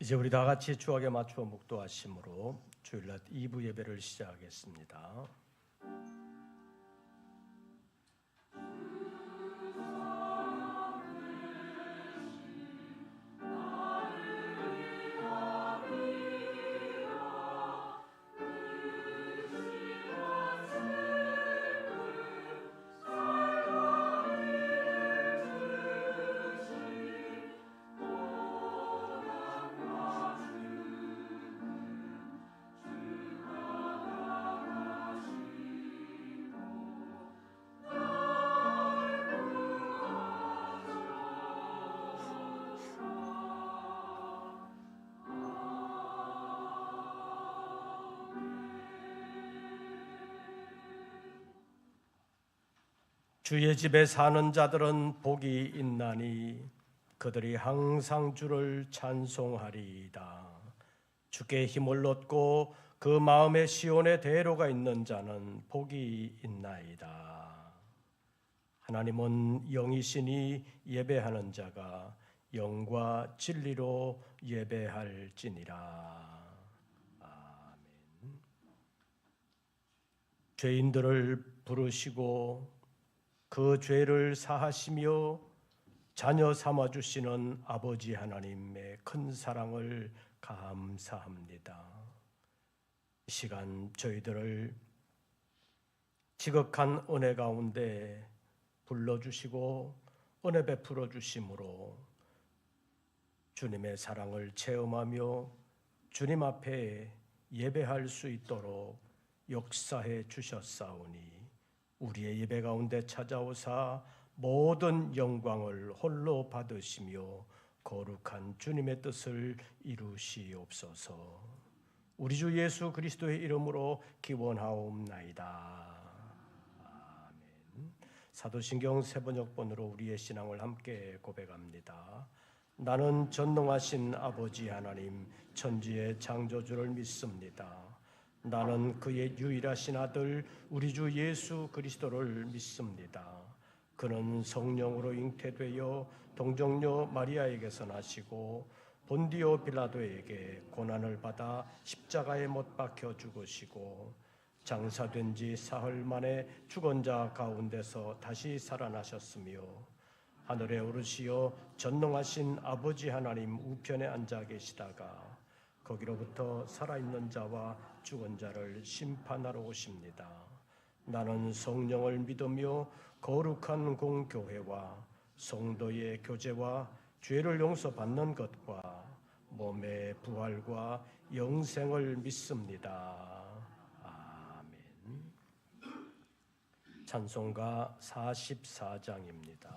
이제 우리 다 같이 주악에 맞추어 묵도하심으로 주일날 2부 예배를 시작하겠습니다. 주의 집에 사는 자들은 복이 있나니 그들이 항상 주를 찬송하리이다. 주께 힘을 얻고 그 마음에 시온의 대로가 있는 자는 복이 있나이다. 하나님은 영이시니 예배하는 자가 영과 진리로 예배할지니라. 아멘. 죄인들을 부르시고 그 죄를 사하시며 자녀 삼아주시는 아버지 하나님의 큰 사랑을 감사합니다. 이 시간 저희들을 지극한 은혜 가운데 불러주시고 은혜 베풀어 주심으로 주님의 사랑을 체험하며 주님 앞에 예배할 수 있도록 역사해 주셨사오니 우리의 예배 가운데 찾아오사 모든 영광을 홀로 받으시며 거룩한 주님의 뜻을 이루시옵소서. 우리 주 예수 그리스도의 이름으로 기원하옵나이다. 아멘. 사도신경 세번역본으로 우리의 신앙을 함께 고백합니다. 나는 전능하신 아버지 하나님 천지의 창조주를 믿습니다. 나는 그의 유일하신 아들 우리 주 예수 그리스도를 믿습니다. 그는 성령으로 잉태되어 동정녀 마리아에게서 나시고 본디오 빌라도에게 고난을 받아 십자가에 못 박혀 죽으시고 장사된 지 사흘 만에 죽은 자 가운데서 다시 살아나셨으며 하늘에 오르시어 전능하신 아버지 하나님 우편에 앉아 계시다가 거기로부터 살아있는 자와 죽은 자를 심판하러 오십니다. 나는 성령을 믿으며 거룩한 공교회와 성도의 교제와 죄를 용서받는 것과 몸의 부활과 영생을 믿습니다. 아멘. 찬송가 44장입니다.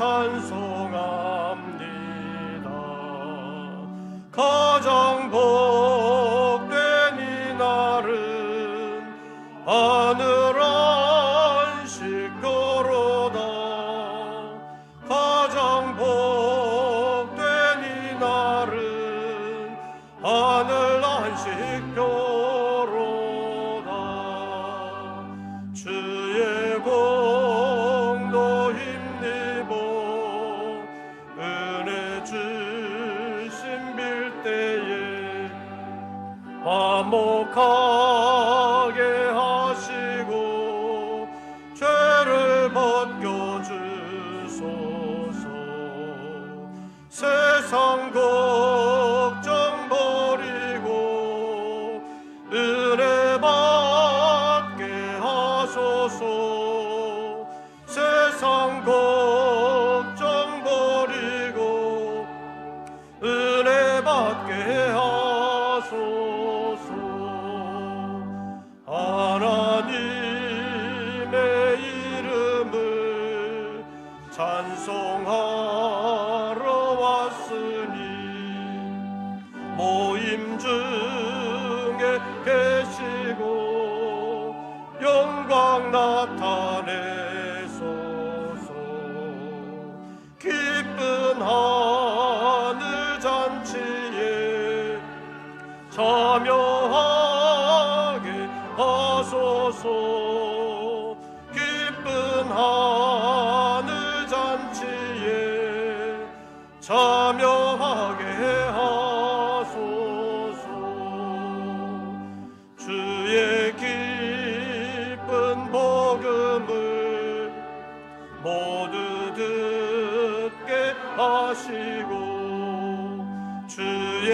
찬송합니다. 가장 복된 이 날은 하늘 안식교로다. 가장 복된 이 날은 하늘 안식교로다. 주의 공도 화목하게 하시고 죄를 벗겨주소서. 세상 걱정 버리고 은혜 받게 하소서. 세상 걱정 버리고 은혜 받게 하소서. 하늘 잔치에 참여하게 하소서. 기쁜 하늘 잔치에 참여하게 하소서. 주의 기쁜 복음을 모두 듣게 하시고 주의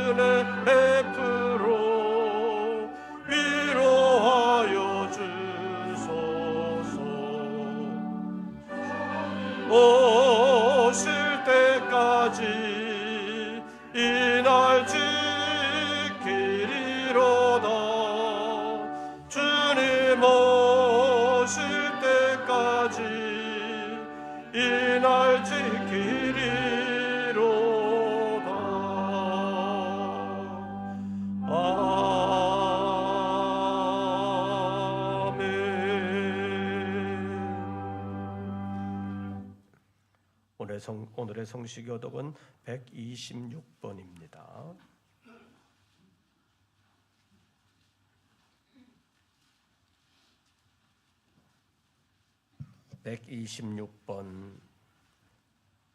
은혜 베풀어 위로하여 주소서. 오실 때까지 이 날 지키리로다. 주님 오실 때까지 이 날 지키리로다. 아멘. 오늘의 성시 교독은 126번입니다. (126번)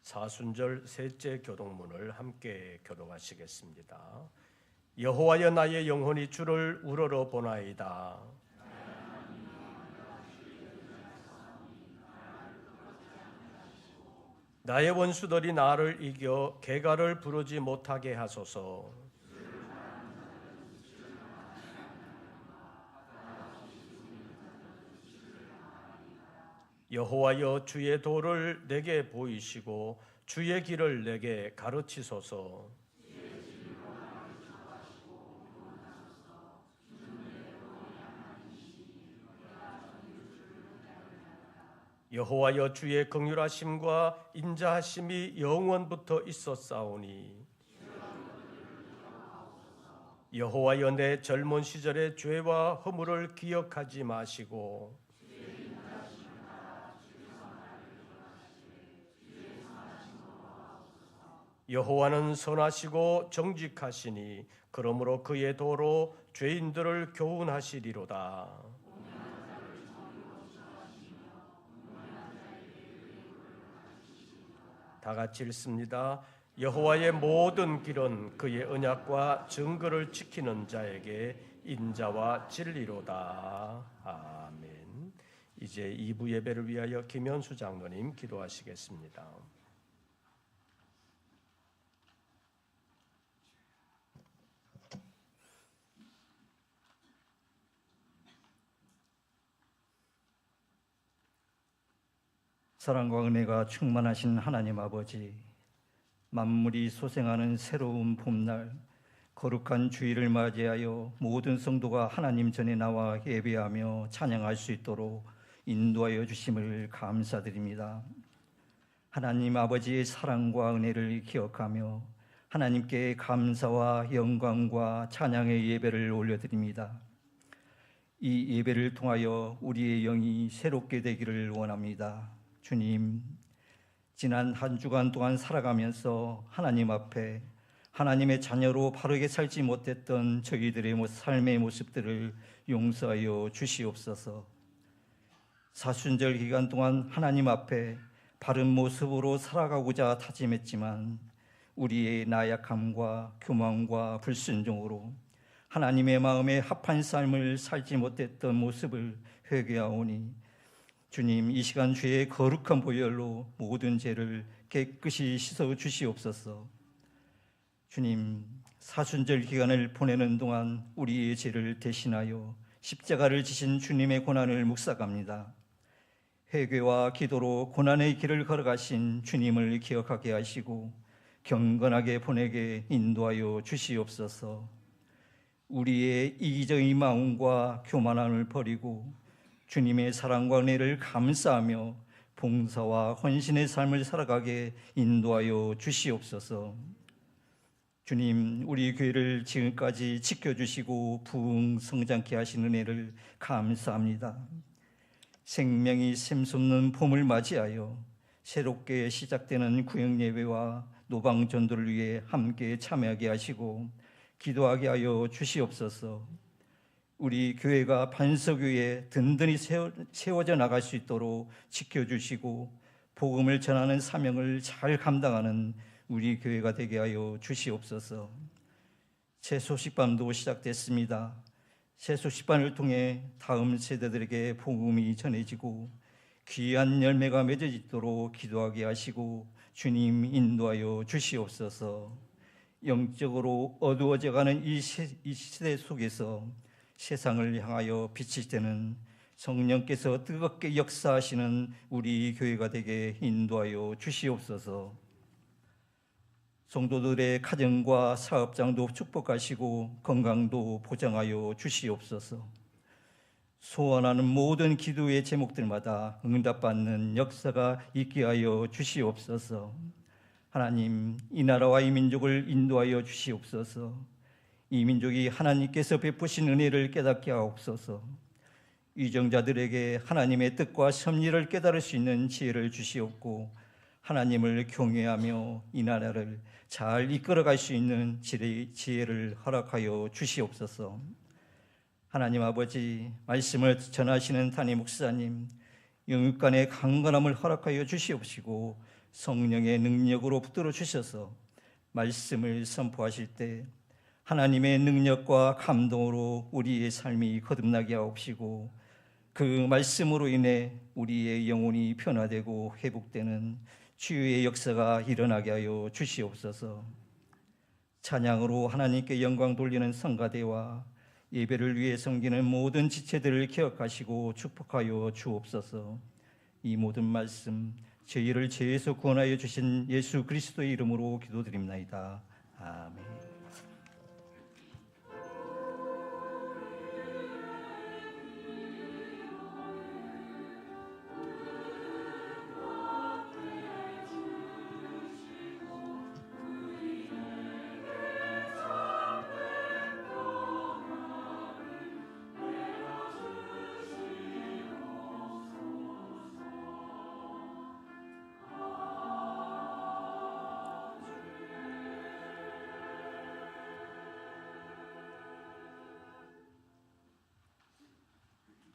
사순절 셋째 교독문을 함께 교독하시겠습니다. 여호와여, 나의 영혼이 주를 우러러 보나이다. 나의 원수들이 나를 이겨 개가를 부르지 못하게 하소서. 여호와여, 주의 도를 내게 보이시고 주의 길을 내게 가르치소서. 여호와여, 주의 긍휼하심과 인자하심이 영원부터 있었사오니 여호와여, 내 젊은 시절의 죄와 허물을 기억하지 마시고 여호와는 선하시고 정직하시니 그러므로 그의 도로 죄인들을 교훈하시리로다. 다 같이 읽습니다. 여호와의 모든 길은 그의 언약과 증거를 지키는 자에게 인자와 진리로다. 아멘. 이제 2부 예배를 위하여 김현수 장로님 기도하시겠습니다. 사랑과 은혜가 충만하신 하나님 아버지, 만물이 소생하는 새로운 봄날, 거룩한 주일을 맞이하여 모든 성도가 하나님 전에 나와 예배하며 찬양할 수 있도록 인도하여 주심을 감사드립니다. 하나님 아버지의 사랑과 은혜를 기억하며 하나님께 감사와 영광과 찬양의 예배를 올려드립니다. 이 예배를 통하여 우리의 영이 새롭게 되기를 원합니다. 주님, 지난 한 주간 동안 살아가면서 하나님 앞에 하나님의 자녀로 바르게 살지 못했던 저희들의 삶의 모습들을 용서하여 주시옵소서. 사순절 기간 동안 하나님 앞에 바른 모습으로 살아가고자 다짐했지만 우리의 나약함과 교만과 불순종으로 하나님의 마음에 합한 삶을 살지 못했던 모습을 회개하오니 주님, 이 시간 주의 거룩한 보혈로 모든 죄를 깨끗이 씻어 주시옵소서. 주님, 사순절 기간을 보내는 동안 우리의 죄를 대신하여 십자가를 지신 주님의 고난을 묵상합니다. 회개와 기도로 고난의 길을 걸어가신 주님을 기억하게 하시고 경건하게 보내게 인도하여 주시옵소서. 우리의 이기적인 마음과 교만함을 버리고 주님의 사랑과 은혜를 감사하며 봉사와 헌신의 삶을 살아가게 인도하여 주시옵소서. 주님, 우리 교회를 지금까지 지켜주시고 부흥 성장케 하신 은혜를 감사합니다. 생명이 샘솟는 봄을 맞이하여 새롭게 시작되는 구역 예배와 노방 전도를 위해 함께 참여하게 하시고 기도하게 하여 주시옵소서. 우리 교회가 반석 위에 든든히 세워져 나갈 수 있도록 지켜주시고 복음을 전하는 사명을 잘 감당하는 우리 교회가 되게 하여 주시옵소서. 새 소식반도 시작됐습니다. 새 소식반을 통해 다음 세대들에게 복음이 전해지고 귀한 열매가 맺어지도록 기도하게 하시고 주님 인도하여 주시옵소서. 영적으로 어두워져가는 이 시대 속에서 세상을 향하여 빛이 되는 성령께서 뜨겁게 역사하시는 우리 교회가 되게 인도하여 주시옵소서. 성도들의 가정과 사업장도 축복하시고 건강도 보장하여 주시옵소서. 소원하는 모든 기도의 제목들마다 응답받는 역사가 있게 하여 주시옵소서. 하나님, 이 나라와 이 민족을 인도하여 주시옵소서. 이 민족이 하나님께서 베푸신 은혜를 깨닫게 하옵소서. 위정자들에게 하나님의 뜻과 섭리를 깨달을 수 있는 지혜를 주시옵고 하나님을 경외하며 이 나라를 잘 이끌어갈 수 있는 지혜를 허락하여 주시옵소서. 하나님 아버지, 말씀을 전하시는 담임 목사님, 영육간의 강건함을 허락하여 주시옵시고 성령의 능력으로 붙들어 주셔서 말씀을 선포하실 때 하나님의 능력과 감동으로 우리의 삶이 거듭나게 하옵시고 그 말씀으로 인해 우리의 영혼이 변화되고 회복되는 치유의 역사가 일어나게 하여 주시옵소서. 찬양으로 하나님께 영광 돌리는 성가대와 예배를 위해 섬기는 모든 지체들을 기억하시고 축복하여 주옵소서. 이 모든 말씀 저희를 죄에서 구원하여 주신 예수 그리스도의 이름으로 기도드립나이다. 아멘.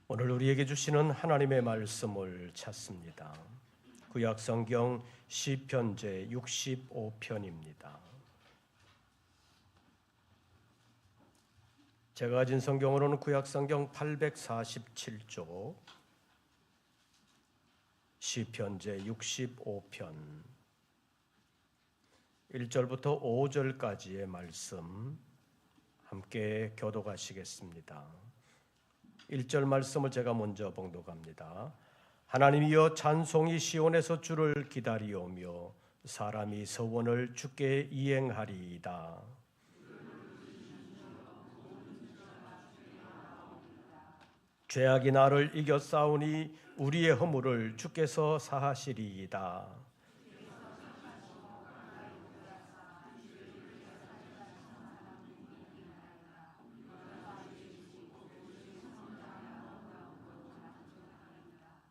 오늘 우리에게 주시는 하나님의 말씀을 찾습니다. 구약 성경 시편제 65편입니다. 제가 가진 성경으로는 구약 성경 847쪽 시편제 65편 1절부터 5절까지의 말씀 함께 교독하시겠습니다. 1절 말씀을 제가 먼저 봉독합니다. 하나님이여, 찬송이 시온에서 주를 기다리오며 사람이 서원을 주께 이행하리이다. 죄악이 나를 이겨 싸우니 우리의 허물을 주께서 사하시리이다.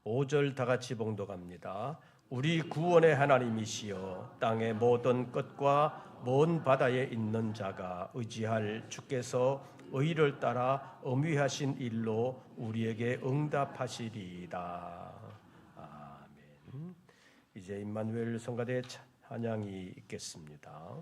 오절 다 같이 봉독합니다. 우리 구원의 하나님이시여, 땅의 모든 끝과 먼 바다에 있는 자가 의지할 주께서 의를 따라 엄위하신 일로 우리에게 응답하시리이다. 아멘. 이제 임마누엘 성가대 찬양이 있겠습니다.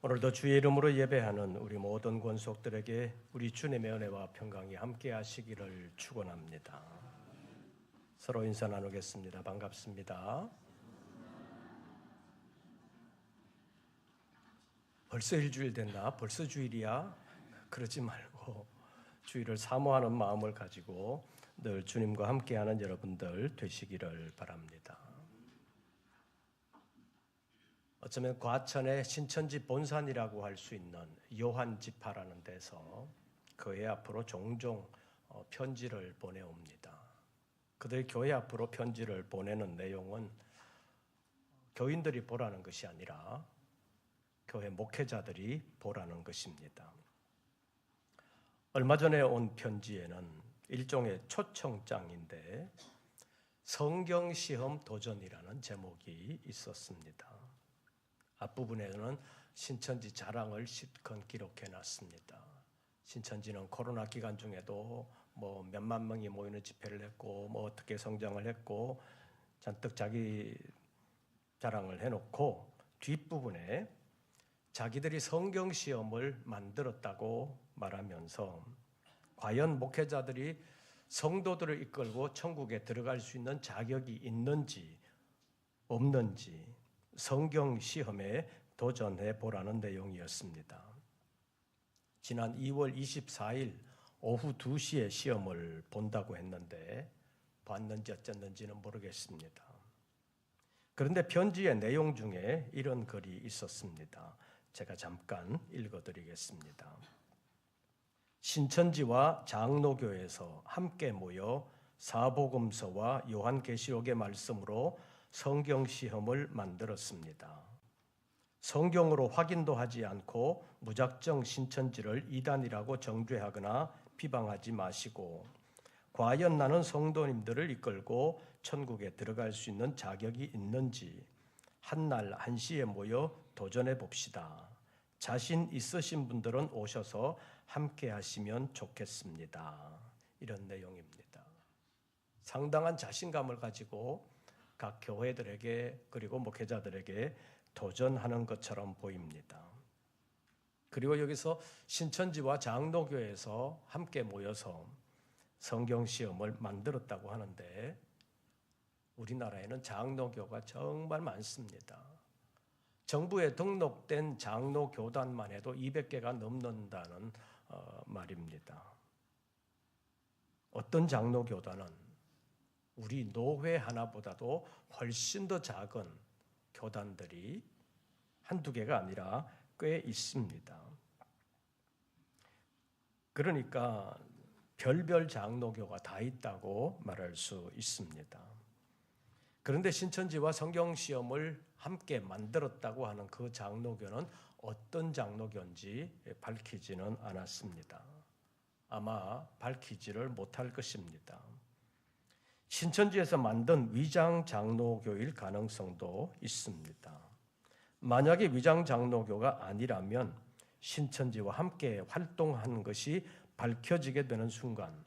오늘도 주의 이름으로 예배하는 우리 모든 권속들에게 우리 주님의 은혜와 평강이 함께 하시기를 축원합니다. 서로 인사 나누겠습니다. 반갑습니다. 벌써 일주일 됐나? 벌써 주일이야? 그러지 말고 주일을 사모하는 마음을 가지고 늘 주님과 함께하는 여러분들 되시기를 바랍니다. 어쩌면 과천의 신천지 본산이라고 할 수 있는 요한지파라는 데서 교회 앞으로 종종 편지를 보내옵니다. 그들이 교회 앞으로 편지를 보내는 내용은 교인들이 보라는 것이 아니라 교회 목회자들이 보라는 것입니다. 얼마 전에 온 편지에는 일종의 초청장인데 성경시험 도전이라는 제목이 있었습니다. 앞부분에는 신천지 자랑을 실컷 기록해놨습니다. 신천지는 코로나 기간 중에도 몇만 명이 모이는 집회를 했고 어떻게 성장을 했고 잔뜩 자기 자랑을 해놓고 뒷부분에 자기들이 성경시험을 만들었다고 말하면서 과연 목회자들이 성도들을 이끌고 천국에 들어갈 수 있는 자격이 있는지 없는지 성경 시험에 도전해 보라는 내용이었습니다. 지난 2월 24일 오후 2시에 시험을 본다고 했는데 봤는지 어쨌는지는 모르겠습니다. 그런데 편지의 내용 중에 이런 글이 있었습니다. 제가 잠깐 읽어드리겠습니다. 신천지와 장로교에서 함께 모여 사복음서와 요한계시록의 말씀으로 성경시험을 만들었습니다. 성경으로 확인도 하지 않고 무작정 신천지를 이단이라고 정죄하거나 비방하지 마시고 과연 나는 성도님들을 이끌고 천국에 들어갈 수 있는 자격이 있는지 한날 한시에 모여 도전해 봅시다. 자신 있으신 분들은 오셔서 함께 하시면 좋겠습니다. 이런 내용입니다. 상당한 자신감을 가지고 각 교회들에게 그리고 목회자들에게 도전하는 것처럼 보입니다. 그리고 여기서 신천지와 장로교에서 함께 모여서 성경시험을 만들었다고 하는데 우리나라에는 장로교가 정말 많습니다. 정부에 등록된 장로교단만 해도 200개가 넘는다는 말입니다. 어떤 장로교단은 우리 노회 하나보다도 훨씬 더 작은 교단들이 한두 개가 아니라 꽤 있습니다. 그러니까 별별 장로교가 다 있다고 말할 수 있습니다. 그런데 신천지와 성경시험을 함께 만들었다고 하는 그 장로교는 어떤 장로교인지 밝히지는 않았습니다. 아마 밝히지를 못할 것입니다. 신천지에서 만든 위장 장로교일 가능성도 있습니다. 만약에 위장 장로교가 아니라면 신천지와 함께 활동하는 것이 밝혀지게 되는 순간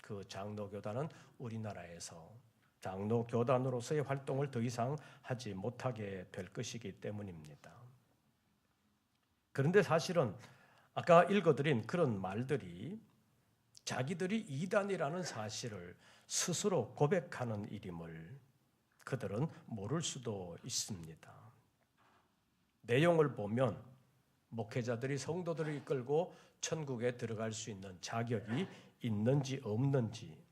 그 장로교단은 우리나라에서 장로교단으로서의 활동을 더 이상 하지 못하게 될 것이기 때문입니다. 그런데 사실은 아까 읽어드린 그런 말들이 자기들이 이단이라는 사실을 스스로 고백하는 일임을 그들은 모를 수도 있습니다. 내용을 보면 목회자들이 성도들을 이끌고 천국에 들어갈 수 있는 자격이 있는지 없는지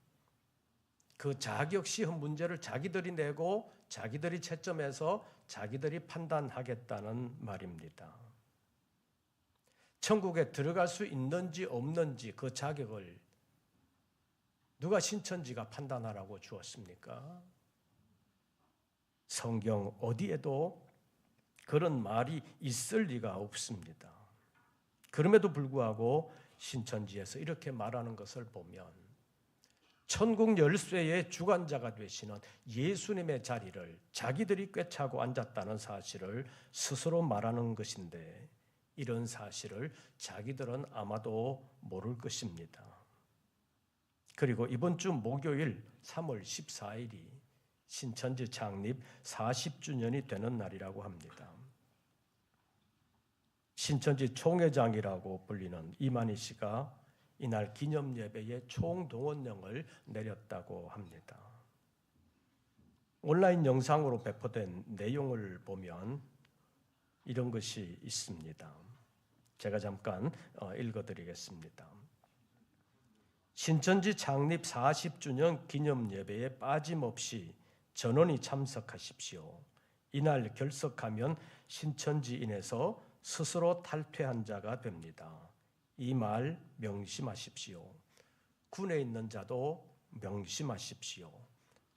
그 자격 시험 문제를 자기들이 내고 자기들이 채점해서 자기들이 판단하겠다는 말입니다. 천국에 들어갈 수 있는지 없는지 그 자격을 누가 신천지가 판단하라고 주었습니까? 성경 어디에도 그런 말이 있을 리가 없습니다. 그럼에도 불구하고 신천지에서 이렇게 말하는 것을 보면 천국 열쇠의 주관자가 되시는 예수님의 자리를 자기들이 꿰차고 앉았다는 사실을 스스로 말하는 것인데 이런 사실을 자기들은 아마도 모를 것입니다. 그리고 이번 주 목요일 3월 14일이 신천지 창립 40주년이 되는 날이라고 합니다. 신천지 총회장이라고 불리는 이만희 씨가 이날 기념 예배에 총동원령을 내렸다고 합니다. 온라인 영상으로 배포된 내용을 보면 이런 것이 있습니다. 제가 잠깐 읽어드리겠습니다. 신천지 창립 40주년 기념 예배에 빠짐없이 전원이 참석하십시오. 이날 결석하면 신천지인에서 스스로 탈퇴한 자가 됩니다. 이 말 명심하십시오. 군에 있는 자도 명심하십시오.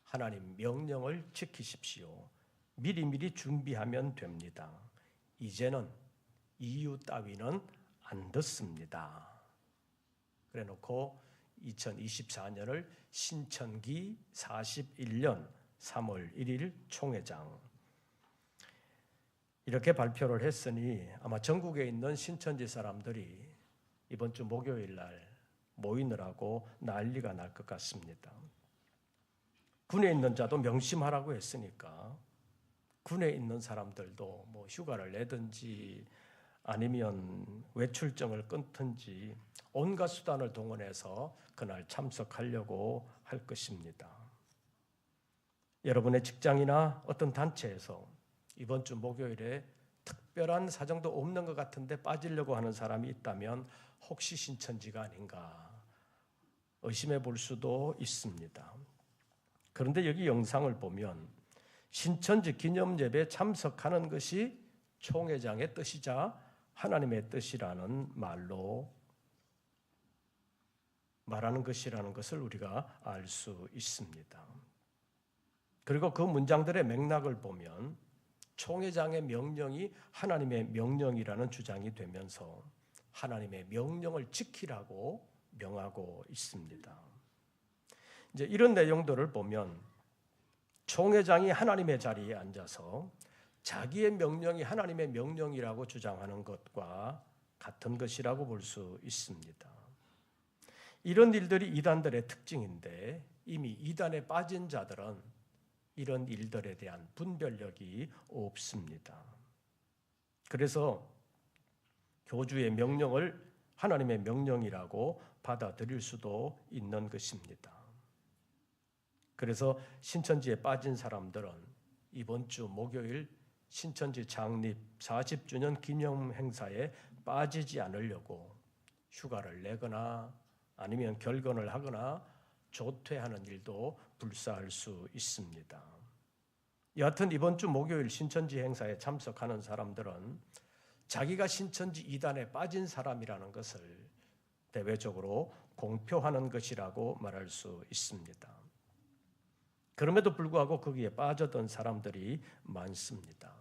하나님 명령을 지키십시오. 미리미리 준비하면 됩니다. 이제는 이유 따위는 안 듣습니다. 그래 놓고 2024년을 신천기 41년 3월 1일 총회장 이렇게 발표를 했으니 아마 전국에 있는 신천지 사람들이 이번 주 목요일 날 모이느라고 난리가 날 것 같습니다. 군에 있는 자도 명심하라고 했으니까 군에 있는 사람들도 뭐 휴가를 내든지 아니면 외출증을 끊든지 온갖 수단을 동원해서 그날 참석하려고 할 것입니다. 여러분의 직장이나 어떤 단체에서 이번 주 목요일에 특별한 사정도 없는 것 같은데 빠지려고 하는 사람이 있다면 혹시 신천지가 아닌가 의심해 볼 수도 있습니다. 그런데 여기 영상을 보면 신천지 기념예배에 참석하는 것이 총회장의 뜻이자 하나님의 뜻이라는 말로 말하는 것이라는 것을 우리가 알 수 있습니다. 그리고 그 문장들의 맥락을 보면 총회장의 명령이 하나님의 명령이라는 주장이 되면서 하나님의 명령을 지키라고 명하고 있습니다. 이제 이런 내용들을 보면 총회장이 하나님의 자리에 앉아서 자기의 명령이 하나님의 명령이라고 주장하는 것과 같은 것이라고 볼 수 있습니다. 이런 일들이 이단들의 특징인데 이미 이단에 빠진 자들은 이런 일들에 대한 분별력이 없습니다. 그래서 교주의 명령을 하나님의 명령이라고 받아들일 수도 있는 것입니다. 그래서 신천지에 빠진 사람들은 이번 주 목요일 신천지 창립 40주년 기념 행사에 빠지지 않으려고 휴가를 내거나 아니면 결근을 하거나 조퇴하는 일도 불사할 수 있습니다. 여하튼 이번 주 목요일 신천지 행사에 참석하는 사람들은 자기가 신천지 이단에 빠진 사람이라는 것을 대외적으로 공표하는 것이라고 말할 수 있습니다. 그럼에도 불구하고 거기에 빠졌던 사람들이 많습니다.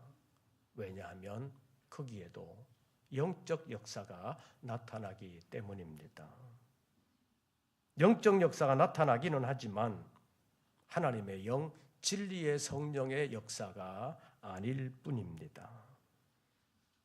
왜냐하면 거기에도 영적 역사가 나타나기 때문입니다. 영적 역사가 나타나기는 하지만 하나님의 영, 진리의 성령의 역사가 아닐 뿐입니다.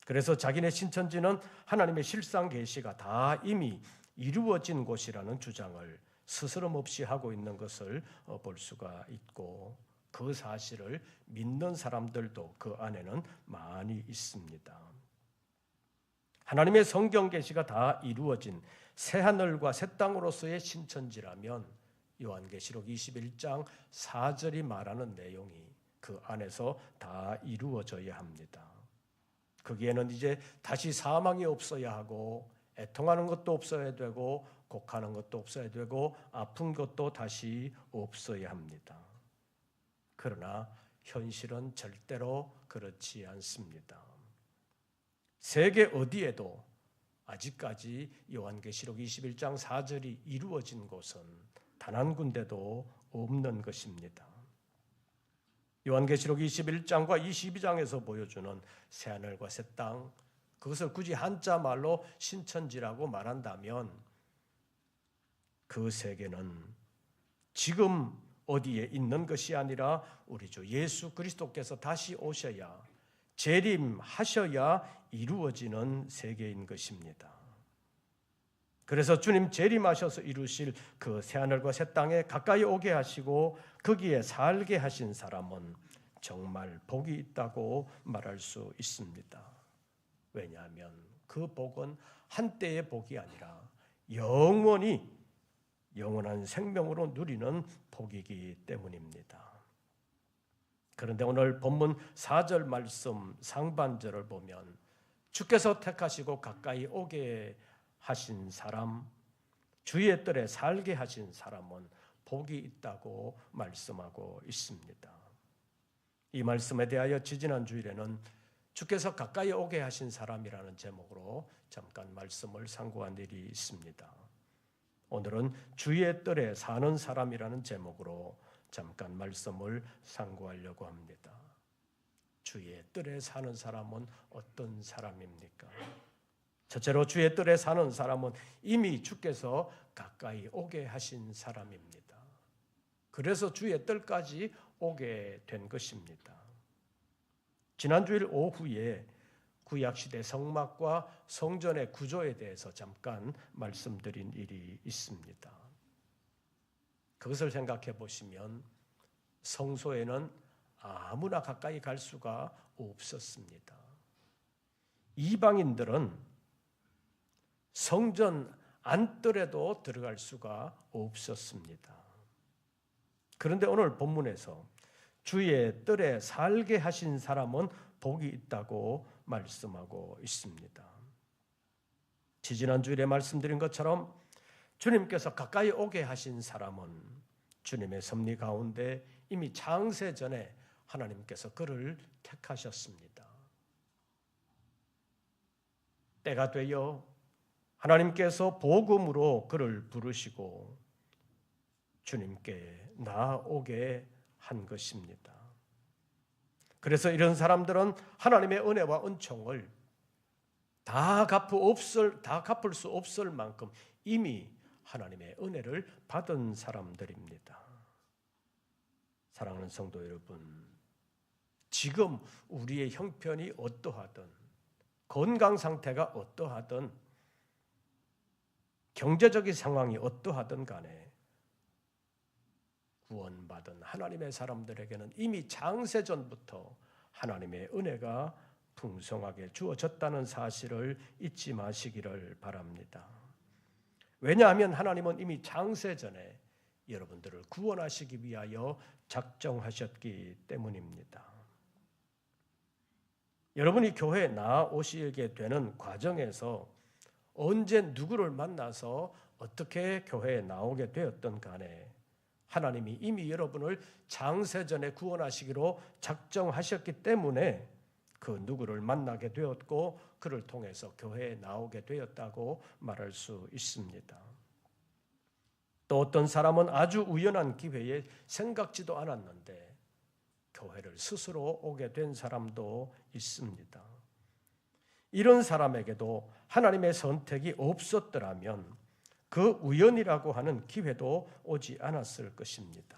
그래서 자기네 신천지는 하나님의 실상 계시가 다 이미 이루어진 곳이라는 주장을 스스럼없이 하고 있는 것을 볼 수가 있고 그 사실을 믿는 사람들도 그 안에는 많이 있습니다. 하나님의 성경 계시가 다 이루어진 새하늘과 새 땅으로서의 신천지라면 요한계시록 21장 4절이 말하는 내용이 그 안에서 다 이루어져야 합니다. 거기에는 이제 다시 사망이 없어야 하고 애통하는 것도 없어야 되고 곡하는 것도 없어야 되고 아픈 것도 다시 없어야 합니다. 그러나 현실은 절대로 그렇지 않습니다. 세계 어디에도 아직까지 요한계시록 21장 4절이 이루어진 곳은 단 한 군데도 없는 것입니다. 요한계시록 21장과 22장에서 보여주는 새하늘과 새 땅, 그것을 굳이 한자 말로 신천지라고 말한다면 그 세계는 지금 어디에 있는 것이 아니라 우리 주 예수 그리스도께서 다시 오셔야 재림하셔야 이루어지는 세계인 것입니다. 그래서 주님 재림하셔서 이루실 그 새하늘과 새 땅에 가까이 오게 하시고 거기에 살게 하신 사람은 정말 복이 있다고 말할 수 있습니다. 왜냐하면 그 복은 한때의 복이 아니라 영원히 영원한 생명으로 누리는 복이기 때문입니다. 그런데 오늘 본문 4절 말씀 상반절을 보면 주께서 택하시고 가까이 오게 하신 사람, 주의 뜰에 살게 하신 사람은 복이 있다고 말씀하고 있습니다. 이 말씀에 대하여 지지난 주일에는 주께서 가까이 오게 하신 사람이라는 제목으로 잠깐 말씀을 상고한 일이 있습니다. 오늘은 주의 뜰에 사는 사람이라는 제목으로 잠깐 말씀을 상고하려고 합니다. 주의 뜰에 사는 사람은 어떤 사람입니까? 첫째로 주의 뜰에 사는 사람은 이미 주께서 가까이 오게 하신 사람입니다. 그래서 주의 뜰까지 오게 된 것입니다. 지난주일 오후에 구약시대 성막과 성전의 구조에 대해서 잠깐 말씀드린 일이 있습니다. 그것을 생각해 보시면 성소에는 아무나 가까이 갈 수가 없었습니다. 이방인들은 성전 안뜰에도 들어갈 수가 없었습니다. 그런데 오늘 본문에서 주의 뜰에 살게 하신 사람은 복이 있다고 말씀하고 있습니다. 지지난 주일에 말씀드린 것처럼 주님께서 가까이 오게 하신 사람은 주님의 섭리 가운데 이미 창세 전에 하나님께서 그를 택하셨습니다. 때가 되어 하나님께서 복음으로 그를 부르시고 주님께 나아오게 한 것입니다. 그래서 이런 사람들은 하나님의 은혜와 은총을 다 갚을 수 없을 만큼 이미 하나님의 은혜를 받은 사람들입니다. 사랑하는 성도 여러분, 지금 우리의 형편이 어떠하든 건강 상태가 어떠하든 경제적인 상황이 어떠하든 간에 구원받은 하나님의 사람들에게는 이미 창세전부터 하나님의 은혜가 풍성하게 주어졌다는 사실을 잊지 마시기를 바랍니다. 왜냐하면 하나님은 이미 창세전에 여러분들을 구원하시기 위하여 작정하셨기 때문입니다. 여러분이 교회에 나오시게 되는 과정에서 언제 누구를 만나서 어떻게 교회에 나오게 되었든 간에 하나님이 이미 여러분을 창세전에 구원하시기로 작정하셨기 때문에 그 누구를 만나게 되었고 그를 통해서 교회에 나오게 되었다고 말할 수 있습니다. 또 어떤 사람은 아주 우연한 기회에 생각지도 않았는데 교회를 스스로 오게 된 사람도 있습니다. 이런 사람에게도 하나님의 선택이 없었더라면 그 우연이라고 하는 기회도 오지 않았을 것입니다.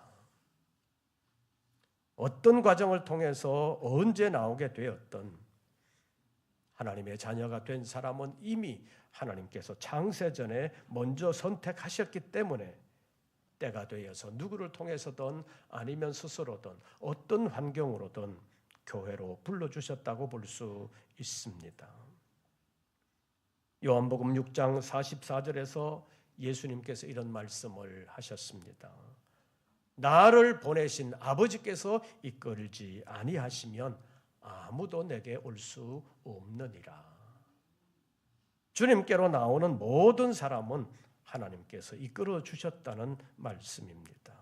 어떤 과정을 통해서 언제 나오게 되었던 하나님의 자녀가 된 사람은 이미 하나님께서 창세전에 먼저 선택하셨기 때문에 때가 되어서 누구를 통해서든 아니면 스스로든 어떤 환경으로든 교회로 불러주셨다고 볼 수 있습니다. 요한복음 6장 44절에서 예수님께서 이런 말씀을 하셨습니다. 나를 보내신 아버지께서 이끌지 아니하시면 아무도 내게 올 수 없느니라. 주님께로 나오는 모든 사람은 하나님께서 이끌어 주셨다는 말씀입니다.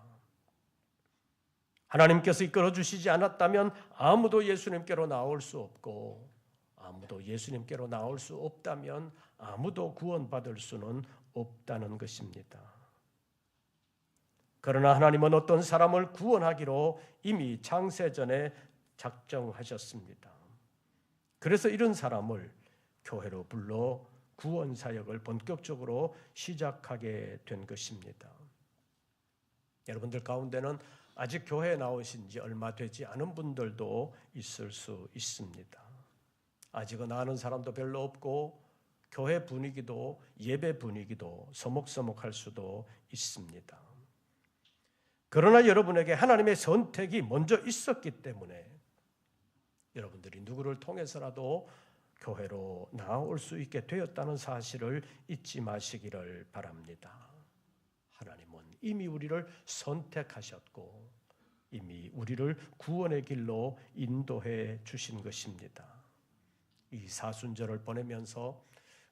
하나님께서 이끌어 주시지 않았다면 아무도 예수님께로 나올 수 없고 아무도 예수님께로 나올 수 없다면 아무도 구원받을 수는 없다는 것입니다. 그러나 하나님은 어떤 사람을 구원하기로 이미 창세전에 작정하셨습니다. 그래서 이런 사람을 교회로 불러 구원 사역을 본격적으로 시작하게 된 것입니다. 여러분들 가운데는 아직 교회에 나오신 지 얼마 되지 않은 분들도 있을 수 있습니다. 아직은 아는 사람도 별로 없고 교회 분위기도 예배 분위기도 서먹서먹할 수도 있습니다. 그러나 여러분에게 하나님의 선택이 먼저 있었기 때문에 여러분들이 누구를 통해서라도 교회로 나아올 수 있게 되었다는 사실을 잊지 마시기를 바랍니다. 하나님은 이미 우리를 선택하셨고 이미 우리를 구원의 길로 인도해 주신 것입니다. 이 사순절을 보내면서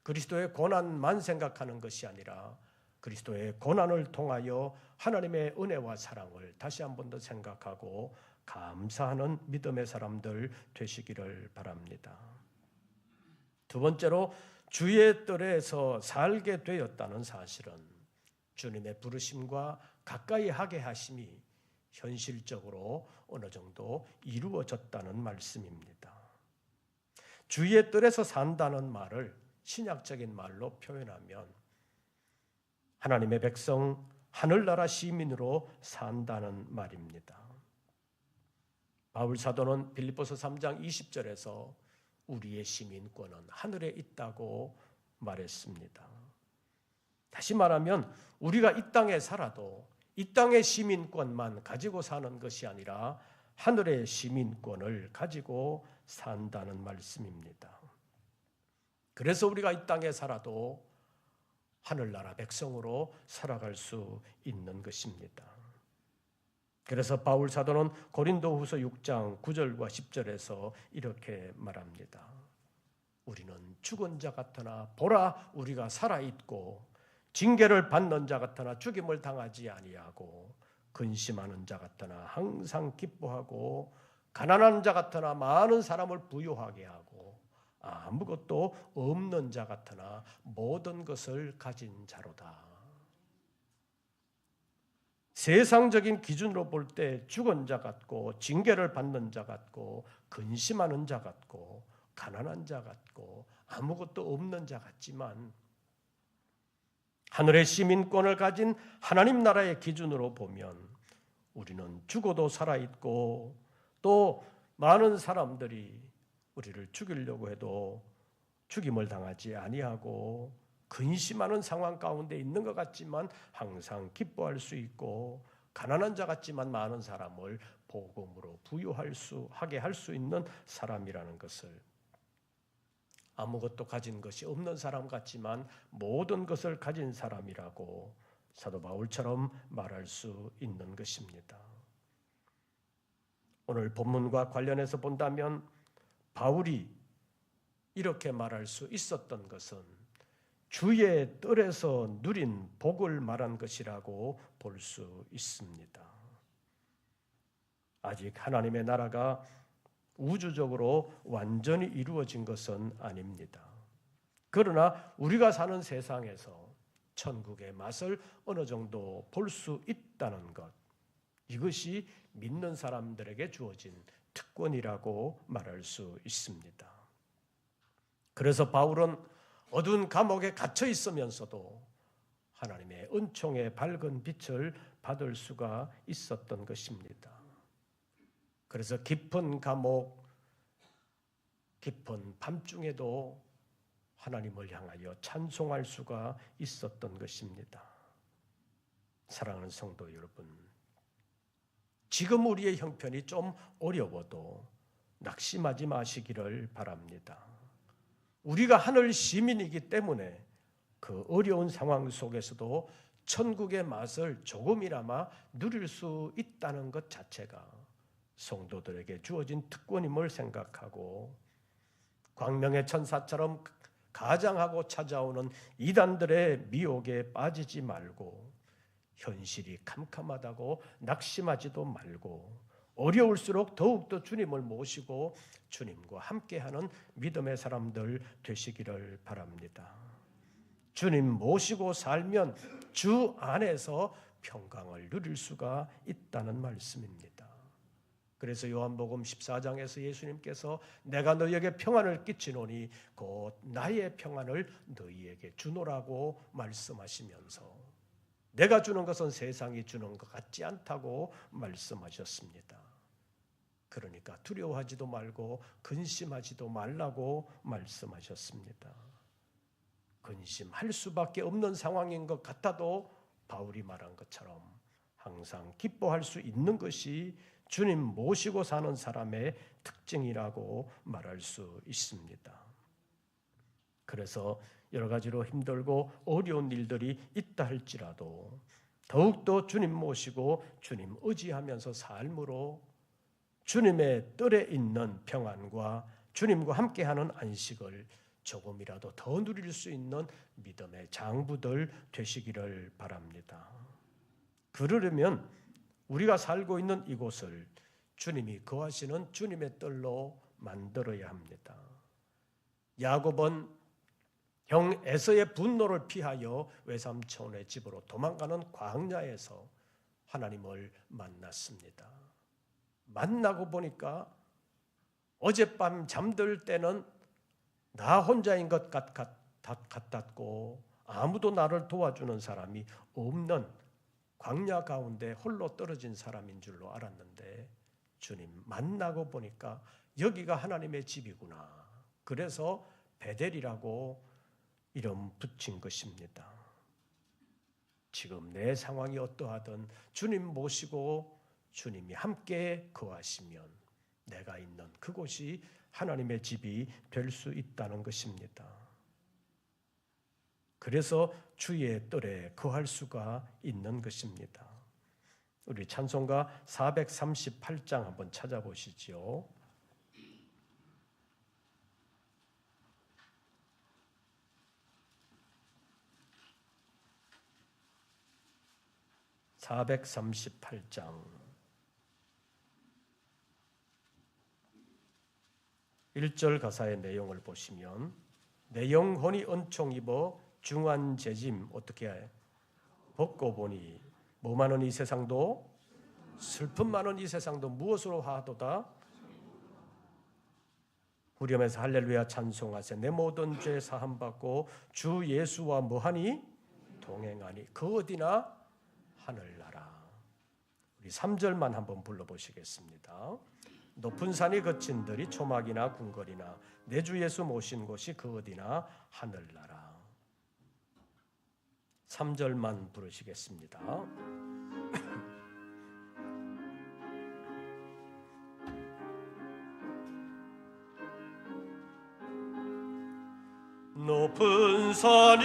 그리스도의 고난만 생각하는 것이 아니라 그리스도의 고난을 통하여 하나님의 은혜와 사랑을 다시 한 번 더 생각하고 감사하는 믿음의 사람들 되시기를 바랍니다. 두 번째로 주의 뜰에서 살게 되었다는 사실은 주님의 부르심과 가까이 하게 하심이 현실적으로 어느 정도 이루어졌다는 말씀입니다. 주의 뜰에서 산다는 말을 신약적인 말로 표현하면 하나님의 백성, 하늘나라 시민으로 산다는 말입니다. 바울 사도는 빌립보서 3장 20절에서 우리의 시민권은 하늘에 있다고 말했습니다. 다시 말하면 우리가 이 땅에 살아도 이 땅의 시민권만 가지고 사는 것이 아니라 하늘의 시민권을 가지고 산다는 말씀입니다. 그래서 우리가 이 땅에 살아도 하늘나라 백성으로 살아갈 수 있는 것입니다. 그래서 바울 사도는 고린도후서 6장 9절과 10절에서 이렇게 말합니다. 우리는 죽은 자 같으나 보라 우리가 살아있고 징계를 받는 자 같으나 죽임을 당하지 아니하고 근심하는 자 같으나 항상 기뻐하고 가난한 자 같으나 많은 사람을 부유하게 하고 아무것도 없는 자 같으나 모든 것을 가진 자로다. 세상적인 기준으로 볼 때 죽은 자 같고 징계를 받는 자 같고 근심하는 자 같고 가난한 자 같고 아무것도 없는 자 같지만 하늘의 시민권을 가진 하나님 나라의 기준으로 보면 우리는 죽어도 살아있고 또 많은 사람들이 우리를 죽이려고 해도 죽임을 당하지 아니하고 근심하는 상황 가운데 있는 것 같지만 항상 기뻐할 수 있고 가난한 자 같지만 많은 사람을 복음으로 부유하게 할 수 있는 사람이라는 것을 아무것도 가진 것이 없는 사람 같지만 모든 것을 가진 사람이라고 사도 바울처럼 말할 수 있는 것입니다. 오늘 본문과 관련해서 본다면 바울이 이렇게 말할 수 있었던 것은 주의 뜰에서 누린 복을 말한 것이라고 볼 수 있습니다. 아직 하나님의 나라가 우주적으로 완전히 이루어진 것은 아닙니다. 그러나 우리가 사는 세상에서 천국의 맛을 어느 정도 볼 수 있다는 것, 이것이 믿는 사람들에게 주어진 특권이라고 말할 수 있습니다. 그래서 바울은 어두운 감옥에 갇혀 있으면서도 하나님의 은총의 밝은 빛을 받을 수가 있었던 것입니다. 그래서 깊은 감옥, 깊은 밤중에도 하나님을 향하여 찬송할 수가 있었던 것입니다. 사랑하는 성도 여러분, 지금 우리의 형편이 좀 어려워도 낙심하지 마시기를 바랍니다. 우리가 하늘 시민이기 때문에 그 어려운 상황 속에서도 천국의 맛을 조금이나마 누릴 수 있다는 것 자체가 성도들에게 주어진 특권임을 생각하고 광명의 천사처럼 가장하고 찾아오는 이단들의 미혹에 빠지지 말고 현실이 캄캄하다고 낙심하지도 말고 어려울수록 더욱더 주님을 모시고 주님과 함께하는 믿음의 사람들 되시기를 바랍니다. 주님 모시고 살면 주 안에서 평강을 누릴 수가 있다는 말씀입니다. 그래서 요한복음 14장에서 예수님께서 내가 너희에게 평안을 끼치노니 곧 나의 평안을 너희에게 주노라고 말씀하시면서 내가 주는 것은 세상이 주는 것 같지 않다고 말씀하셨습니다. 그러니까 두려워하지도 말고 근심하지도 말라고 말씀하셨습니다. 근심할 수밖에 없는 상황인 것 같아도 바울이 말한 것처럼 항상 기뻐할 수 있는 것이 주님 모시고 사는 사람의 특징이라고 말할 수 있습니다. 그래서 여러 가지로 힘들고 어려운 일들이 있다 할지라도 더욱더 주님 모시고 주님 의지하면서 삶으로 주님의 뜰에 있는 평안과 주님과 함께하는 안식을 조금이라도 더 누릴 수 있는 믿음의 장부들 되시기를 바랍니다. 그러려면 우리가 살고 있는 이곳을 주님이 거하시는 주님의 뜰로 만들어야 합니다. 야곱은 형 에서의 분노를 피하여 외삼촌의 집으로 도망가는 광야에서 하나님을 만났습니다. 만나고 보니까 어젯밤 잠들 때는 나 혼자인 것 같았고 아무도 나를 도와주는 사람이 없는 광야 가운데 홀로 떨어진 사람인 줄로 알았는데 주님 만나고 보니까 여기가 하나님의 집이구나. 그래서 베델이라고 이름 붙인 것입니다. 지금 내 상황이 어떠하든 주님 모시고 주님이 함께 거하시면 내가 있는 그곳이 하나님의 집이 될 수 있다는 것입니다. 그래서 주의 뜰에 거할 수가 있는 것입니다. 우리 찬송가 438장 한번 찾아보시죠. 438장 1절 가사의 내용을 보시면 내 영혼이 은총 입어 중한 재짐 어떻게 해? 벗고 보니 뭐 많은 이 세상도 슬픔 많은 이 세상도 무엇으로 하도다? 후렴에서 할렐루야 찬송하세 내 모든 죄 사함 받고 주 예수와 뭐하니? 동행하니 그 어디나 하늘나라. 우리 3절만 한번 불러보시겠습니다. 높은 산이 거친 들이 초막이나 궁궐이나 내 주 예수 모신 곳이 그 어디나 하늘나라. 3절만 부르시겠습니다. 높은 산이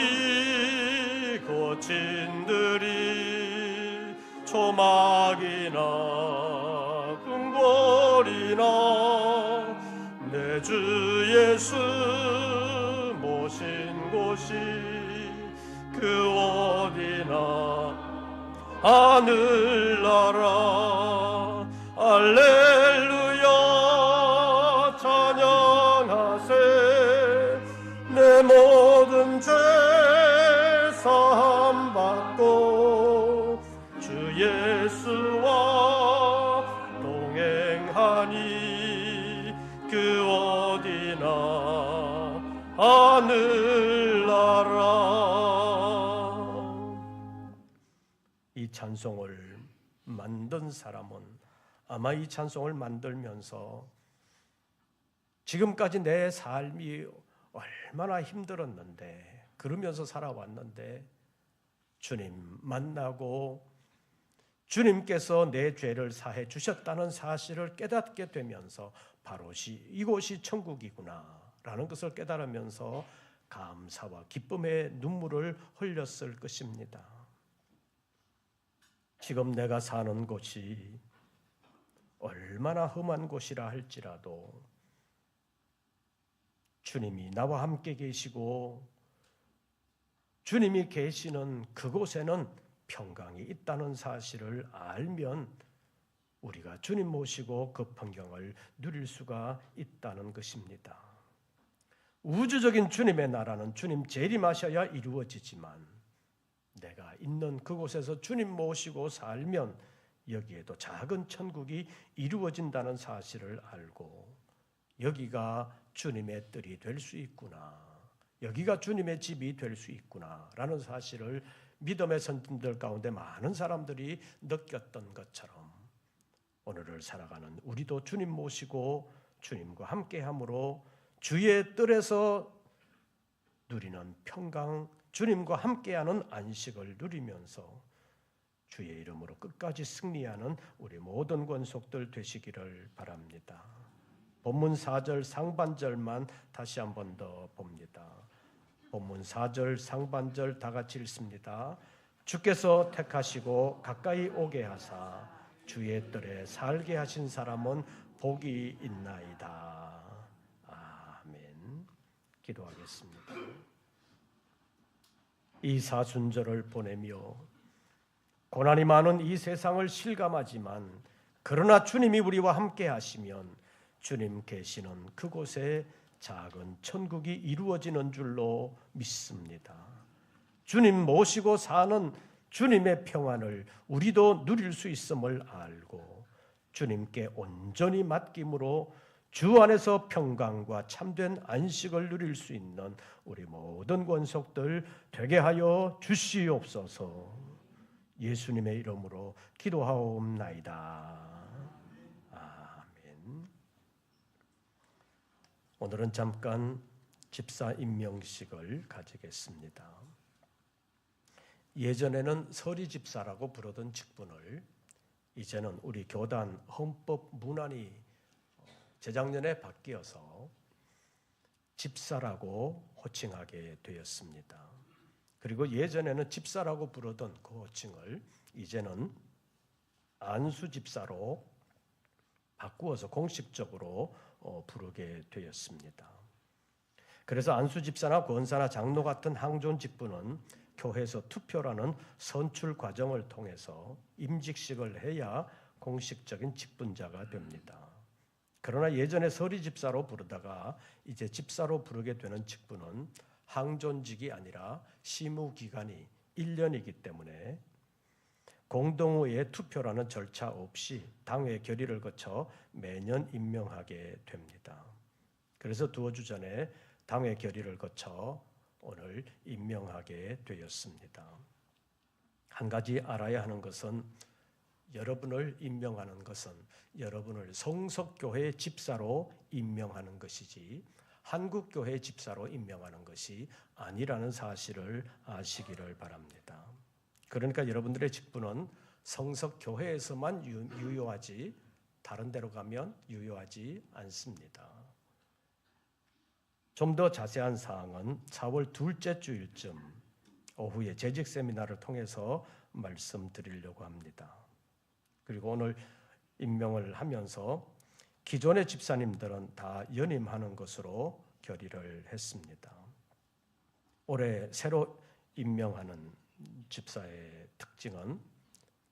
거친 들이 초막이나 궁궐이나 내 주 예수 모신 곳이 그 어디나 하늘나라. 할렐루야 찬양하세 내 모든 죄 사함 받고 주 예수와 동행하니 그 어디나 하늘나라. 이 찬송을 만든 사람은 아마 이 찬송을 만들면서 지금까지 내 삶이 얼마나 힘들었는데 그러면서 살아왔는데 주님 만나고 주님께서 내 죄를 사해 주셨다는 사실을 깨닫게 되면서 바로 이곳이 천국이구나 라는 것을 깨달으면서 감사와 기쁨의 눈물을 흘렸을 것입니다. 지금 내가 사는 곳이 얼마나 험한 곳이라 할지라도 주님이 나와 함께 계시고 주님이 계시는 그곳에는 평강이 있다는 사실을 알면 우리가 주님 모시고 그 평강을 누릴 수가 있다는 것입니다. 우주적인 주님의 나라는 주님 재림하셔야 이루어지지만 내가 있는 그곳에서 주님 모시고 살면 여기에도 작은 천국이 이루어진다는 사실을 알고 여기가 주님의 뜰이 될 수 있구나, 여기가 주님의 집이 될 수 있구나 라는 사실을 믿음의 선진들 가운데 많은 사람들이 느꼈던 것처럼 오늘을 살아가는 우리도 주님 모시고 주님과 함께함으로 주의 뜰에서 누리는 평강, 주님과 함께하는 안식을 누리면서 주의 이름으로 끝까지 승리하는 우리 모든 권속들 되시기를 바랍니다. 본문 4절 상반절만 다시 한 번 더 봅니다. 본문 4절 상반절 다 같이 읽습니다. 주께서 택하시고 가까이 오게 하사 주의 뜰에 살게 하신 사람은 복이 있나이다. 아멘. 기도하겠습니다. 이 사순절을 보내며 고난이 많은 이 세상을 실감하지만 그러나 주님이 우리와 함께 하시면 주님 계시는 그곳에 작은 천국이 이루어지는 줄로 믿습니다. 주님 모시고 사는 주님의 평안을 우리도 누릴 수 있음을 알고 주님께 온전히 맡김으로 주 안에서 평강과 참된 안식을 누릴 수 있는 우리 모든 권속들 되게 하여 주시옵소서. 예수님의 이름으로 기도하옵나이다. 아멘. 오늘은 잠깐 집사 임명식을 가지겠습니다. 예전에는 서리 집사라고 부르던 직분을 이제는 우리 교단 헌법 문안이 재작년에 바뀌어서 집사라고 호칭하게 되었습니다. 그리고 예전에는 집사라고 부르던 그 호칭을 이제는 안수 집사로 바꾸어서 공식적으로 부르게 되었습니다. 그래서 안수 집사나 권사나 장로 같은 항존 직분은 교회에서 투표라는 선출 과정을 통해서 임직식을 해야 공식적인 직분자가 됩니다. 그러나 예전에 서리 집사로 부르다가 이제 집사로 부르게 되는 직분은 항존직이 아니라 시무 기간이 1년이기 때문에 공동의회 투표라는 절차 없이 당회 결의를 거쳐 매년 임명하게 됩니다. 그래서 두어 주 전에 당회 결의를 거쳐 오늘 임명하게 되었습니다. 한 가지 알아야 하는 것은 여러분을 임명하는 것은 여러분을 성석교회 집사로 임명하는 것이지 한국교회 집사로 임명하는 것이 아니라는 사실을 아시기를 바랍니다. 그러니까 여러분들의 직분은 성석교회에서만 유효하지 다른 데로 가면 유효하지 않습니다. 좀 더 자세한 사항은 4월 둘째 주일쯤 오후에 재직 세미나를 통해서 말씀드리려고 합니다. 그리고 오늘 임명을 하면서 기존의 집사님들은 다 연임하는 것으로 결의를 했습니다. 올해 새로 임명하는 집사의 특징은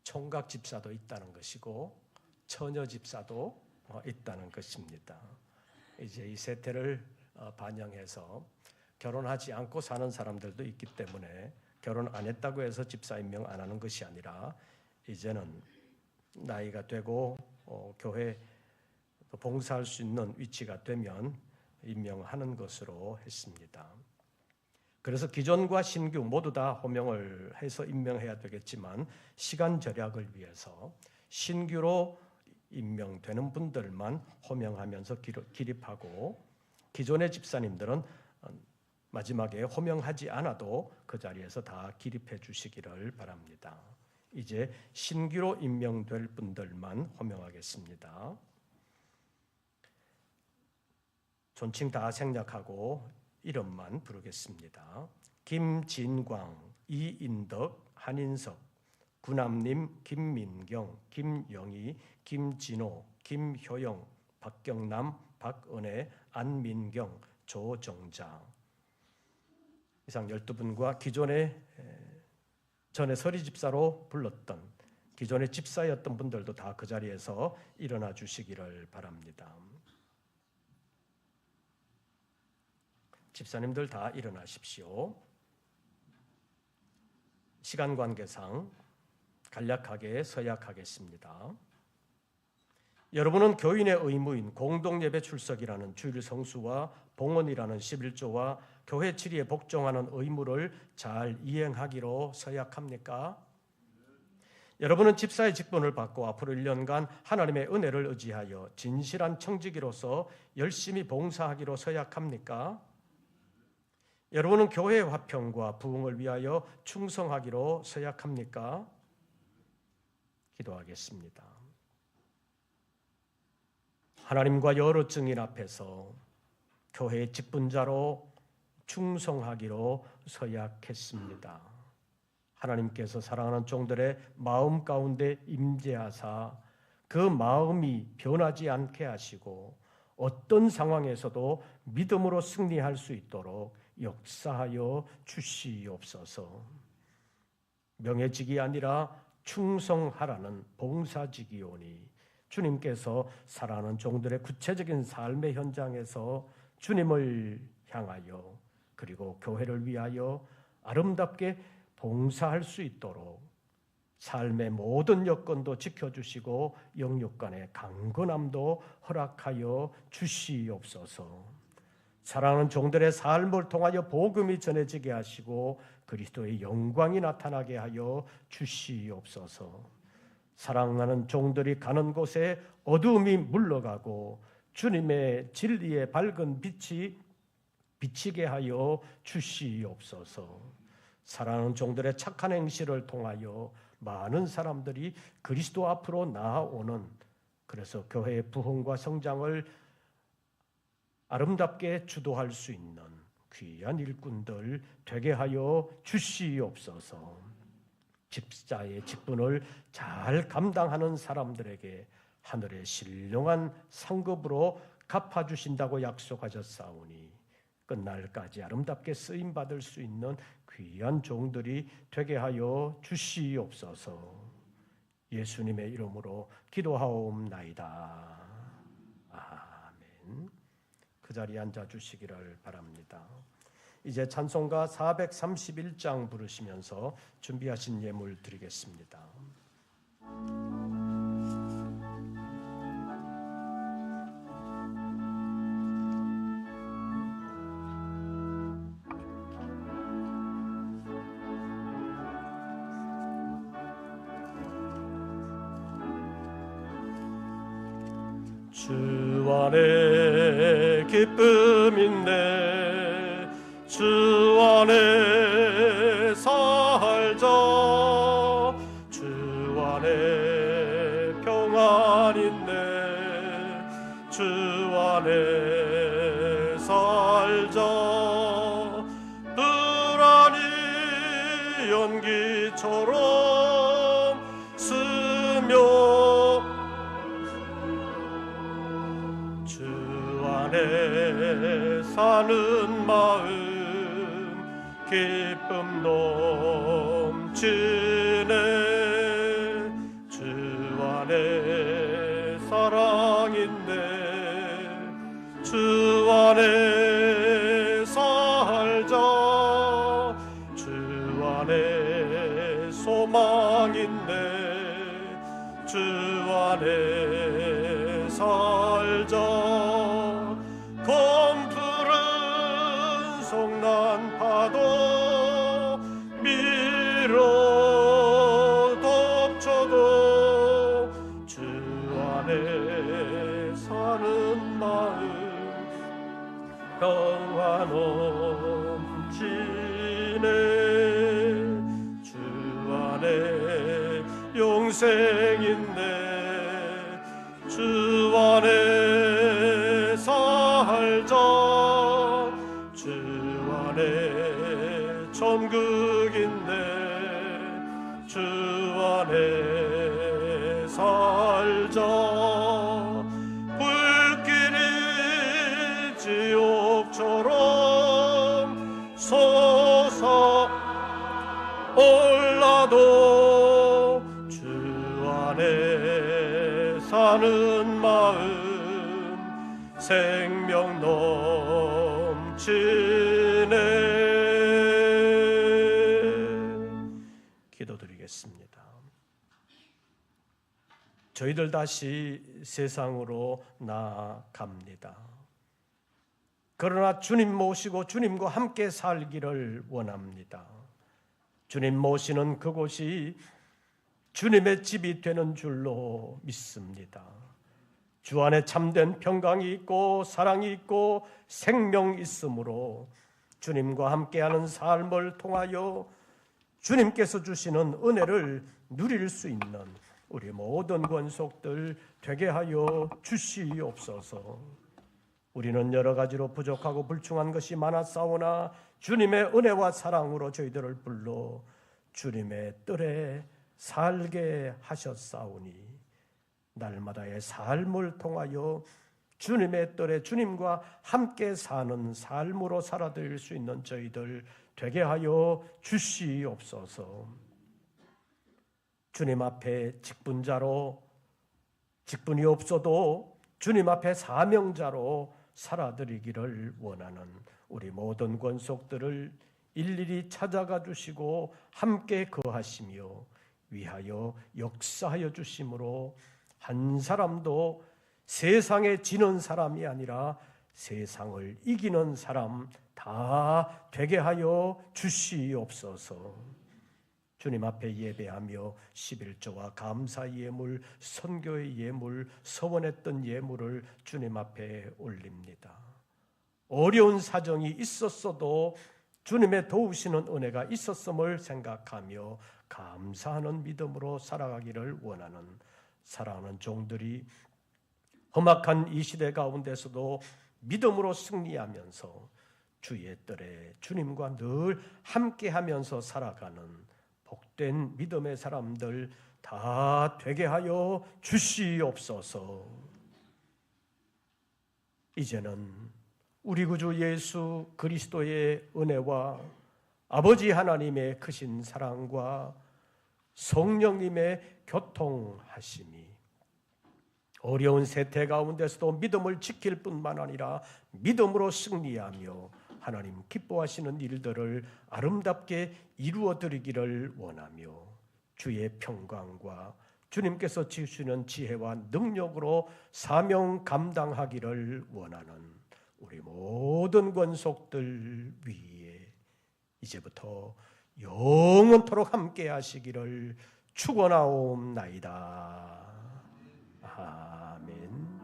총각 집사도 있다는 것이고 처녀 집사도 있다는 것입니다. 이제 이 세태를 반영해서 결혼하지 않고 사는 사람들도 있기 때문에 결혼 안 했다고 해서 집사 임명 안 하는 것이 아니라 이제는 나이가 되고 교회 봉사할 수 있는 위치가 되면 임명하는 것으로 했습니다. 그래서 기존과 신규 모두 다 호명을 해서 임명해야 되겠지만 시간 절약을 위해서 신규로 임명되는 분들만 호명하면서 기립하고 기존의 집사님들은 마지막에 호명하지 않아도 그 자리에서 다 기립해 주시기를 바랍니다. 이제 신규로 임명될 분들만 호명하겠습니다. 존칭 다 생략하고 이름만 부르겠습니다. 김진광, 이인덕, 한인석, 구남님, 김민경, 김영희, 김진호, 김효영, 박경남, 박은혜, 안민경, 조정자 이상 12분과 기존의 전에 서리 집사로 불렀던 기존의 집사였던 분들도 다 그 자리에서 일어나 주시기를 바랍니다. 집사님들 다 일어나십시오. 시간 관계상 간략하게 서약하겠습니다. 여러분은 교인의 의무인 공동예배 출석이라는 주일 성수와 봉헌이라는 11조와 교회 치리에 복종하는 의무를 잘 이행하기로 서약합니까? 여러분은 집사의 직분을 받고 앞으로 1년간 하나님의 은혜를 의지하여 진실한 청지기로서 열심히 봉사하기로 서약합니까? 여러분은 교회의 화평과 부흥을 위하여 충성하기로 서약합니까? 기도하겠습니다. 하나님과 여러 증인 앞에서 교회의 직분자로 충성하기로 서약했습니다. 하나님께서 사랑하는 종들의 마음 가운데 임재하사 그 마음이 변하지 않게 하시고 어떤 상황에서도 믿음으로 승리할 수 있도록 역사하여 주시옵소서. 명예직이 아니라 충성하라는 봉사직이오니 주님께서 사랑하는 종들의 구체적인 삶의 현장에서 주님을 향하여 그리고 교회를 위하여 아름답게 봉사할 수 있도록 삶의 모든 여건도 지켜주시고 영육간의 강건함도 허락하여 주시옵소서. 사랑하는 종들의 삶을 통하여 복음이 전해지게 하시고 그리스도의 영광이 나타나게 하여 주시옵소서. 사랑하는 종들이 가는 곳에 어두움이 물러가고 주님의 진리의 밝은 빛이 비치게 하여 주시옵소서. 사랑하는 종들의 착한 행실을 통하여 많은 사람들이 그리스도 앞으로 나아오는, 그래서 교회의 부흥과 성장을 아름답게 주도할 수 있는 귀한 일꾼들 되게 하여 주시옵소서. 집사의 직분을 잘 감당하는 사람들에게 하늘의 신령한 상급으로 갚아주신다고 약속하셨사오니 끝날까지 아름답게 쓰임받을 수 있는 귀한 종들이 되게 하여 주시옵소서. 예수님의 이름으로 기도하옵나이다. 아멘. 그 자리에 앉아 주시기를 바랍니다. 이제 찬송가 431장 부르시면서 준비하신 예물 드리겠습니다. 주 안에 기쁨 있네 주 안에 살자 주 안에 평안 있네 주 안에 살자 불안이 연기처럼 스며 안에 사는 마음 기쁨 넘치네 주 안에 사랑 있네 주 안에 살자 주 안에 소망 있네 주 안에 살자 검푸른 성난파도 밀어 덮쳐도 주 안에 사는 마음 평화 넘치네 주 안에 영생 있네 주 안에 살자 주 안에 천국 있네 주 안에 살자 불길이 지옥처럼 솟아올라도 주 안에 사는 마음 생명 넘치네. 기도드리겠습니다. 저희들 다시 세상으로 나아갑니다. 그러나 주님 모시고 주님과 함께 살기를 원합니다. 주님 모시는 그곳이 주님의 집이 되는 줄로 믿습니다. 주 안에 참된 평강이 있고 사랑이 있고 생명이 있으므로 주님과 함께하는 삶을 통하여 주님께서 주시는 은혜를 누릴 수 있는 우리 모든 권속들 되게 하여 주시옵소서. 우리는 여러 가지로 부족하고 불충한 것이 많았사오나 주님의 은혜와 사랑으로 저희들을 불러 주님의 뜰에 살게 하셨사오니 날마다의 삶을 통하여 주님의 뜰에 주님과 함께 사는 삶으로 살아드릴 수 있는 저희들 되게 하여 주시옵소서. 주님 앞에 직분이 없어도 주님 앞에 사명자로 살아드리기를 원하는 우리 모든 권속들을 일일이 찾아가 주시고 함께 거하시며 위하여 역사하여 주심으로 한 사람도 세상에 지는 사람이 아니라 세상을 이기는 사람 다 되게 하여 주시옵소서. 주님 앞에 예배하며 11조와 감사 예물, 선교의 예물, 서원했던 예물을 주님 앞에 올립니다. 어려운 사정이 있었어도 주님의 도우시는 은혜가 있었음을 생각하며 감사하는 믿음으로 살아가기를 원하는 사랑하는 종들이 험악한 이 시대 가운데서도 믿음으로 승리하면서 주의 뜰에 주님과 늘 함께하면서 살아가는 복된 믿음의 사람들 다 되게 하여 주시옵소서. 이제는 우리 구주 예수 그리스도의 은혜와 아버지 하나님의 크신 사랑과 성령님의 교통하심이 어려운 세태 가운데서도 믿음을 지킬 뿐만 아니라 믿음으로 승리하며 하나님 기뻐하시는 일들을 아름답게 이루어드리기를 원하며 주의 평강과 주님께서 주시는 지혜와 능력으로 사명 감당하기를 원하는 우리 모든 권속들 위에 이제부터 영원토록 함께 하시기를 축원하옵나이다. 아멘.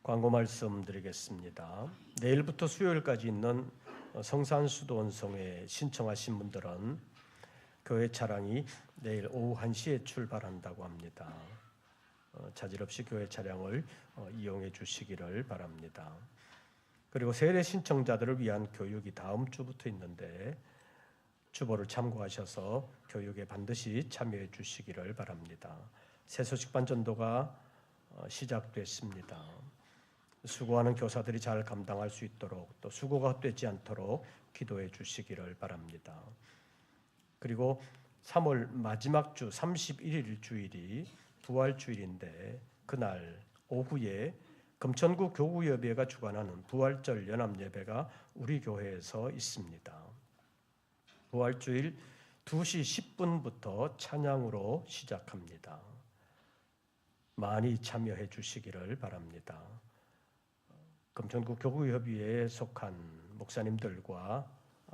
광고 말씀드리겠습니다. 내일부터 수요일까지 있는 성산수도원성에 신청하신 분들은 교회 차량이 내일 오후 1시에 출발한다고 합니다. 자질 없이 교회 차량을 이용해 주시기를 바랍니다. 그리고 세례 신청자들을 위한 교육이 다음 주부터 있는데 주보를 참고하셔서 교육에 반드시 참여해 주시기를 바랍니다. 새소식반 전도가 시작됐습니다. 수고하는 교사들이 잘 감당할 수 있도록 또 수고가 헛되지 않도록 기도해 주시기를 바랍니다. 그리고 3월 마지막 주 31일 주일이 부활주일인데 그날 오후에 금천구 교구예배가 주관하는 부활절 연합예배가 우리 교회에서 있습니다. 부활주일 2시 10분부터 찬양으로 시작합니다. 많이 참여해 주시기를 바랍니다. 금천구 교구협의회에 속한 목사님들과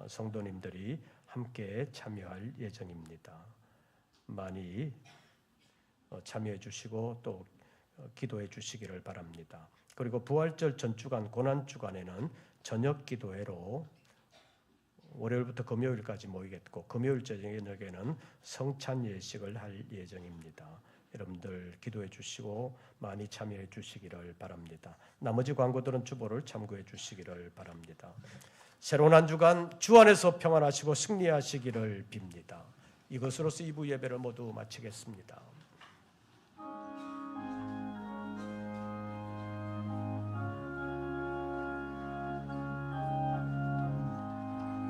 성도님들이 함께 참여할 예정입니다. 많이 참여해 주시고 또 기도해 주시기를 바랍니다. 그리고 부활절 전주간 고난주간에는 저녁 기도회로 월요일부터 금요일까지 모이겠고 금요일 저녁에는 성찬 예식을 할 예정입니다. 여러분들 기도해 주시고 많이 참여해 주시기를 바랍니다. 나머지 광고들은 주보를 참고해 주시기를 바랍니다. 새로운 한 주간 주 안에서 평안하시고 승리하시기를 빕니다. 이것으로서 2부 예배를 모두 마치겠습니다.